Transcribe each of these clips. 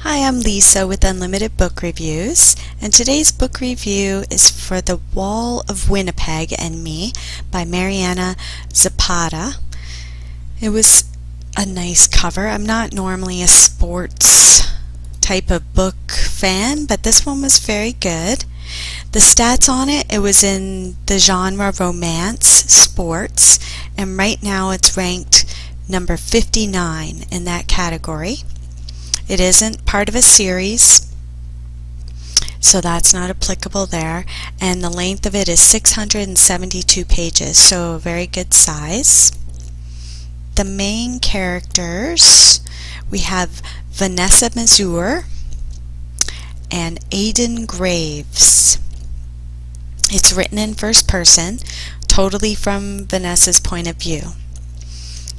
Hi, I'm Lisa with Unlimited Book Reviews, and today's book review is for The Wall of Winnipeg and Me by Mariana Zapata. It was a nice cover. I'm not normally a sports type of book fan, but this one was very good. The stats on it was in the genre romance, sports, and right now it's ranked number 59 in that category. It isn't part of a series, so that's not applicable there, and the length of it is 672 pages, so a very good size. The main characters, we have Vanessa Mazur and Aidan Graves. It's written in first person, totally from Vanessa's point of view.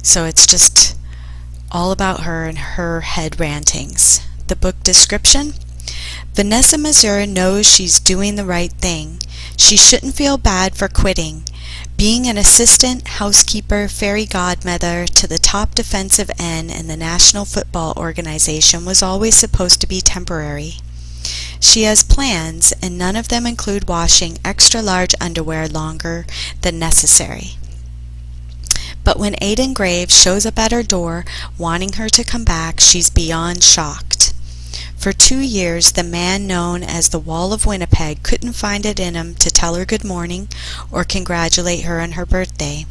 So it's just all about her and her head rantings. The book description: Vanessa Mazur knows she's doing the right thing. She shouldn't feel bad for quitting. Being an assistant, housekeeper, fairy godmother to the top defensive end in the National Football Organization was always supposed to be temporary. She has plans, and none of them include washing extra large underwear longer than necessary. But when Aidan Graves shows up at her door wanting her to come back, she's beyond shocked. For 2 years, the man known as the Wall of Winnipeg couldn't find it in him to tell her good morning or congratulate her on her birthday.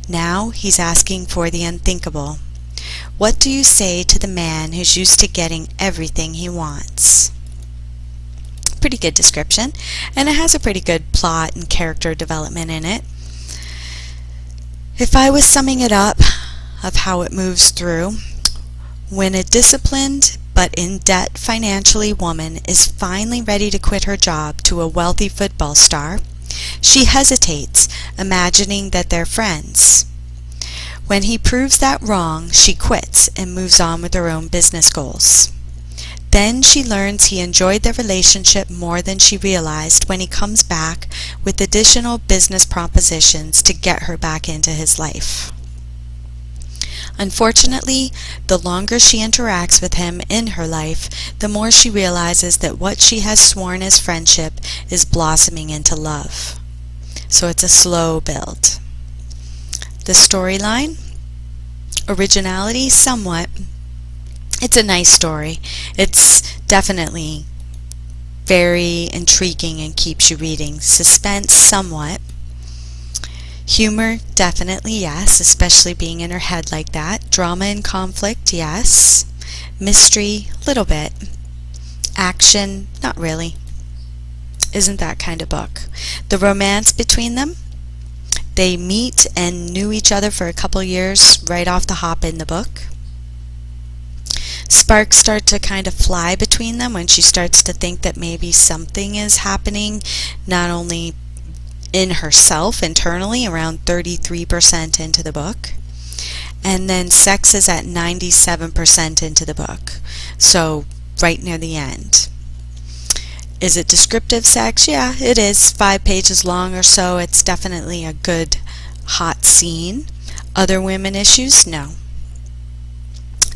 Now he's asking for the unthinkable. What do you say to the man who's used to getting everything he wants? Pretty good description, and it has a pretty good plot and character development in it. If I was summing it up of how it moves through, when a disciplined but in debt financially woman is finally ready to quit her job to a wealthy football star, she hesitates, imagining that they're friends. When he proves that wrong, she quits and moves on with her own business goals. Then she learns he enjoyed their relationship more than she realized when he comes back with additional business propositions to get her back into his life. Unfortunately, the longer she interacts with him in her life, the more she realizes that what she has sworn as friendship is blossoming into love. So it's a slow build. The storyline? Originality, somewhat. It's a nice story. It's definitely very intriguing and keeps you reading. Suspense, somewhat. Humor, definitely yes, especially being in her head like that. Drama and conflict, yes. Mystery, little bit. Action, not really. Isn't that kind of book. The romance between them? They meet and knew each other for a couple years right off the hop in the book. Sparks start to kind of fly between them when she starts to think that maybe something is happening, not only in herself internally, around 33% into the book, and then sex is at 97% into the book, so right near the end. Is it descriptive sex? Yeah, it is. 5 pages long or so. It's definitely a good hot scene. Other women issues? No.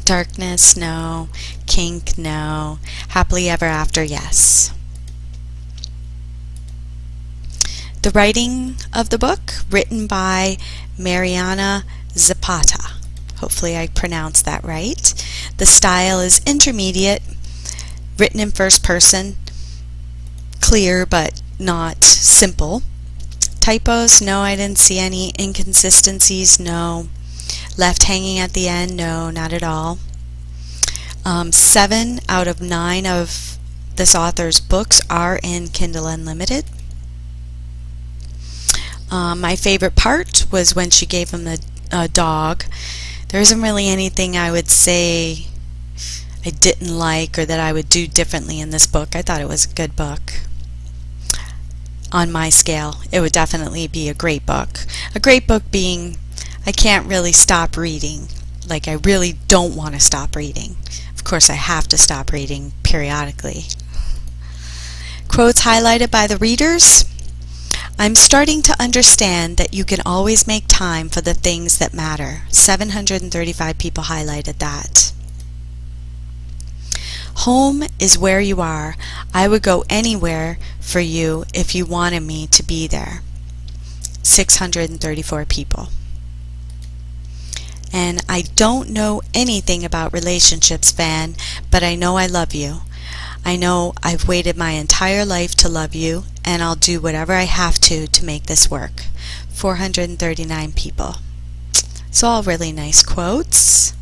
Darkness, no. Kink, no. Happily ever after, yes. The writing of the book, written by Mariana Zapata. Hopefully I pronounced that right. The style is intermediate, written in first person, clear but not simple. Typos, no, I didn't see any. Inconsistencies, no. Left hanging at the end, no, not at all. 7 out of 9 of this author's books are in Kindle Unlimited. My favorite part was when she gave him the dog. There isn't really anything I would say I didn't like or that I would do differently in this book. I thought it was a good book. On my scale, it would definitely be a great book. A great book being I can't really stop reading. Like, I really don't want to stop reading. Of course, I have to stop reading periodically. Quotes highlighted by the readers. I'm starting to understand that you can always make time for the things that matter. 735 people highlighted that. Home is where you are. I would go anywhere for you if you wanted me to be there. 634 people. And I don't know anything about relationships, Van, but I know I love you. I know I've waited my entire life to love you, and I'll do whatever I have to make this work. 439 people. So all really nice quotes.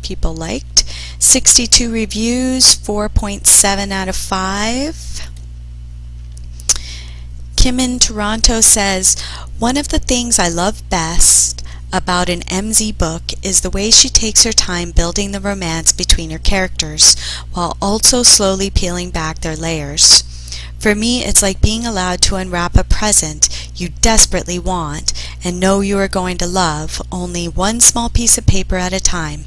People liked. 62 reviews, 4.7 out of 5. Kim in Toronto says, one of the things I love best about an MZ book is the way she takes her time building the romance between her characters, while also slowly peeling back their layers. For me, it's like being allowed to unwrap a present you desperately want and know you are going to love, only one small piece of paper at a time.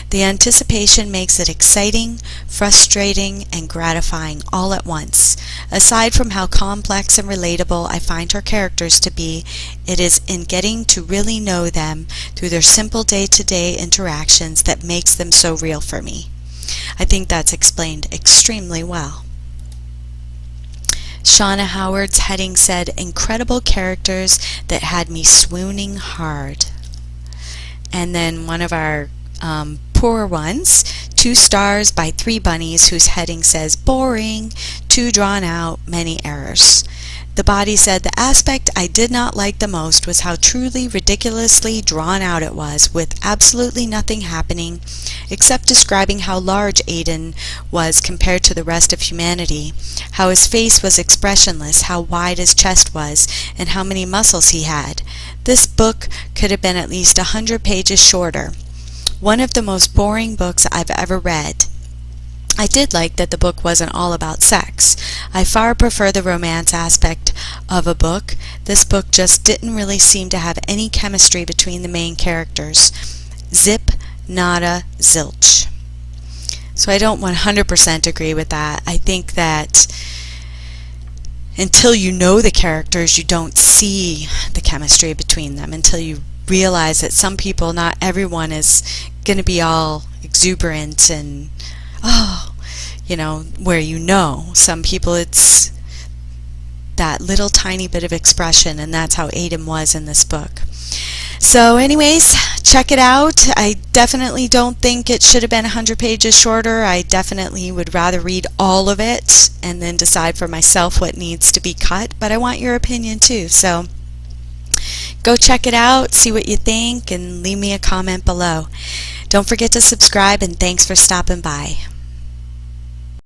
The anticipation makes it exciting, frustrating, and gratifying all at once. Aside from how complex and relatable I find her characters to be, it is in getting to really know them through their simple day-to-day interactions that makes them so real for me. I think that's explained extremely well. Shauna Howard's heading said, incredible characters that had me swooning hard. And then one of our poor ones, 2 stars by 3 bunnies, whose heading says boring, too drawn out, many errors. The body said the aspect I did not like the most was how truly ridiculously drawn out it was, with absolutely nothing happening except describing how large Aiden was compared to the rest of humanity, how his face was expressionless, how wide his chest was, and how many muscles he had. This book could have been at least 100 pages shorter. One of the most boring books I've ever read. I did like that the book wasn't all about sex. I far prefer the romance aspect of a book. This book just didn't really seem to have any chemistry between the main characters. Zip, nada, zilch. So I don't 100% agree with that. I think that until you know the characters, you don't see the chemistry between them, until you realize that some people, not everyone is going to be all exuberant and, where some people it's that little tiny bit of expression, and that's how Aiden was in this book. So anyways, check it out. I definitely don't think it should have been 100 pages shorter. I definitely would rather read all of it and then decide for myself what needs to be cut, but I want your opinion too. So go check it out, see what you think, and leave me a comment below. Don't forget to subscribe, and thanks for stopping by.